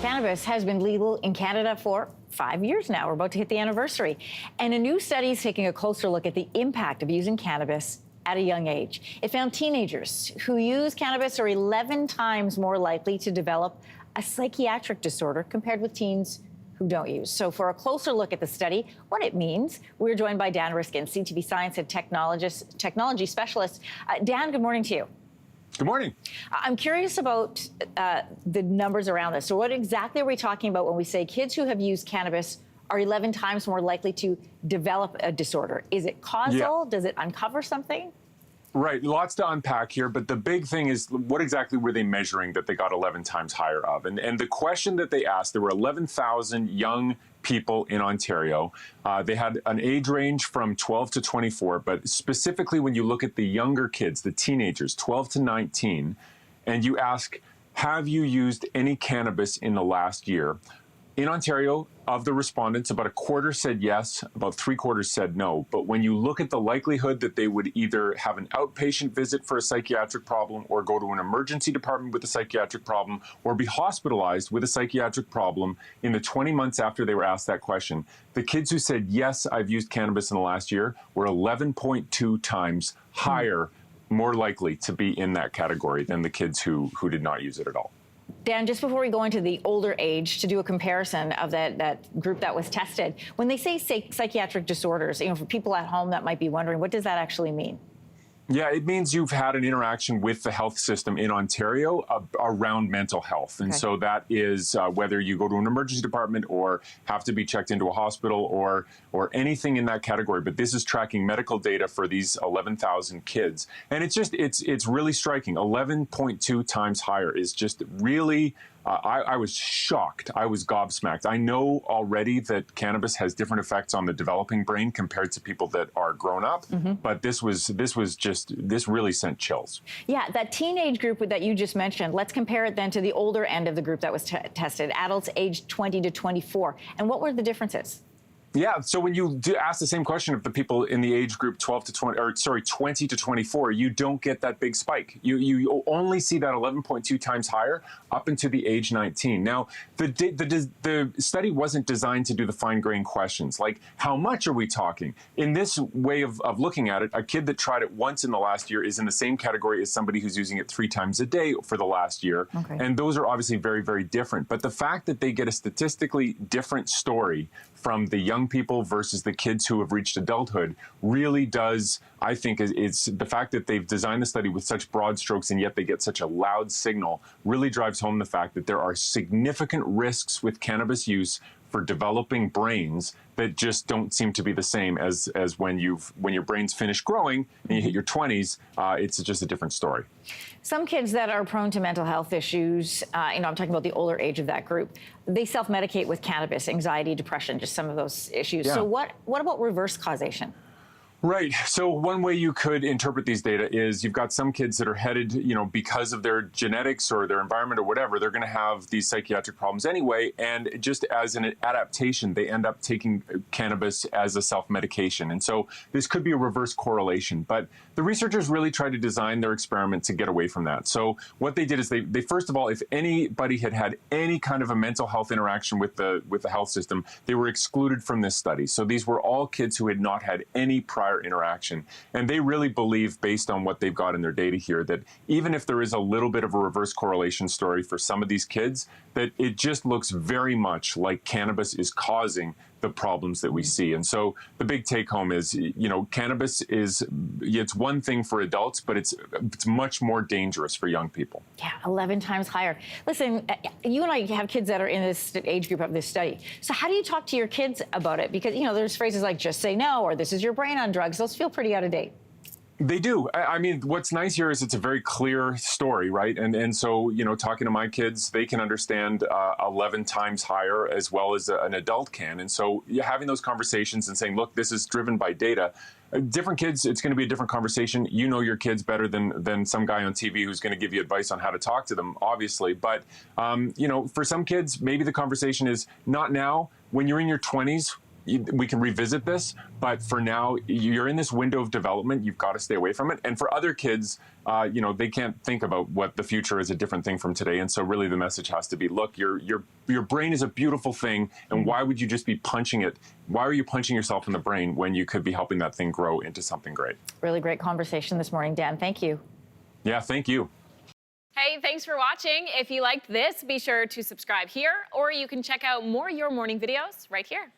Cannabis has been legal in Canada for 5 years now. We're about to hit the anniversary. And a new study is taking a closer look at the impact of using cannabis at a young age. It found teenagers who use cannabis are 11 times more likely to develop a psychiatric disorder compared with teens who don't use. So for a closer look at the study, what it means, we're joined by Dan Riskin, CTV Science and Technology Specialist. Dan, good morning to you. Good morning. I'm curious about the numbers around this. So what exactly are we talking about when we say kids who have used cannabis are 11 times more likely to develop a disorder? Is it causal? Yeah. Does it uncover something? Right, lots to unpack here, but the big thing is what exactly were they measuring that they got 11 times higher of? And the question that they asked, there were 11,000 young people in Ontario. They had an age range from 12 to 24, but specifically when you look at the younger kids, the teenagers, 12 to 19, and you ask, have you used any cannabis in the last year? In Ontario, of the respondents, about a quarter said yes, about 3/4 said no. But when you look at the likelihood that they would either have an outpatient visit for a psychiatric problem or go to an emergency department with a psychiatric problem or be hospitalized with a psychiatric problem in the 20 months after they were asked that question, the kids who said, yes, I've used cannabis in the last year were 11.2 times higher, more likely to be in that category than the kids who did not use it at all. Dan, just before we go into the older age, to do a comparison of that group that was tested, when they say psychiatric disorders, for people at home that might be wondering, what does that actually mean? Yeah, it means you've had an interaction with the health system in Ontario around mental health. And so that is whether you go to an emergency department or have to be checked into a hospital or anything in that category. But this is tracking medical data for these 11,000 kids. And it's really striking. 11.2 times higher is just really... I was shocked. I was gobsmacked. I know already that cannabis has different effects on the developing brain compared to people that are grown up, but this really sent chills. Yeah, that teenage group that you just mentioned, let's compare it then to the older end of the group that was tested, adults aged 20 to 24. And what were the differences? Yeah, so when you ask the same question of the people in the age group 20 to 24, you don't get that big spike. You only see that 11.2 times higher up into the age 19. Now, the study wasn't designed to do the fine-grained questions, like how much are we talking? In this way of looking at it, a kid that tried it once in the last year is in the same category as somebody who's using it 3 times a day for the last year. And those are obviously very, very different. But the fact that they get a statistically different story from the young people versus the kids who have reached adulthood really does, I think, it's the fact that they've designed the study with such broad strokes and yet they get such a loud signal really drives home the fact that there are significant risks with cannabis use for developing brains that just don't seem to be the same as when your brain's finished growing and you hit your 20s. It's just a different story. Some kids that are prone to mental health issues, I'm talking about the older age of that group, they self-medicate with cannabis, anxiety, depression, just some of those issues. Yeah. So what about reverse causation? Right. So one way you could interpret these data is you've got some kids that are headed, because of their genetics or their environment or whatever, they're going to have these psychiatric problems anyway. And just as an adaptation, they end up taking cannabis as a self-medication. And so this could be a reverse correlation. But the researchers really tried to design their experiment to get away from that. So what they did is they first of all, if anybody had any kind of a mental health interaction with the health system, they were excluded from this study. So these were all kids who had not had any prior interaction. And they really believe, based on what they've got in their data here, that even if there is a little bit of a reverse correlation story for some of these kids, that it just looks very much like cannabis is causing the problems that we see. And so the big take home is, cannabis it's one thing for adults, but it's much more dangerous for young people. Yeah, 11 times higher. Listen, you and I have kids that are in this age group of this study. So how do you talk to your kids about it? Because, there's phrases like just say no, or this is your brain on drugs. Those feel pretty out of date. They do. I mean, what's nice here is it's a very clear story, right? And so, talking to my kids, they can understand 11 times higher as well as an adult can. And so having those conversations and saying, look, this is driven by data. Different kids, it's going to be a different conversation. You know your kids better than some guy on TV who's going to give you advice on how to talk to them, obviously. But, for some kids, maybe the conversation is not now. When you're in your 20s, we can revisit this, but for now, you're in this window of development. You've got to stay away from it. And for other kids, they can't think about what the future is a different thing from today. And so really the message has to be, look, your brain is a beautiful thing. And why would you just be punching it? Why are you punching yourself in the brain when you could be helping that thing grow into something great? Really great conversation this morning, Dan. Thank you. Yeah, thank you. Hey, thanks for watching. If you liked this, be sure to subscribe here, or you can check out more Your Morning videos right here.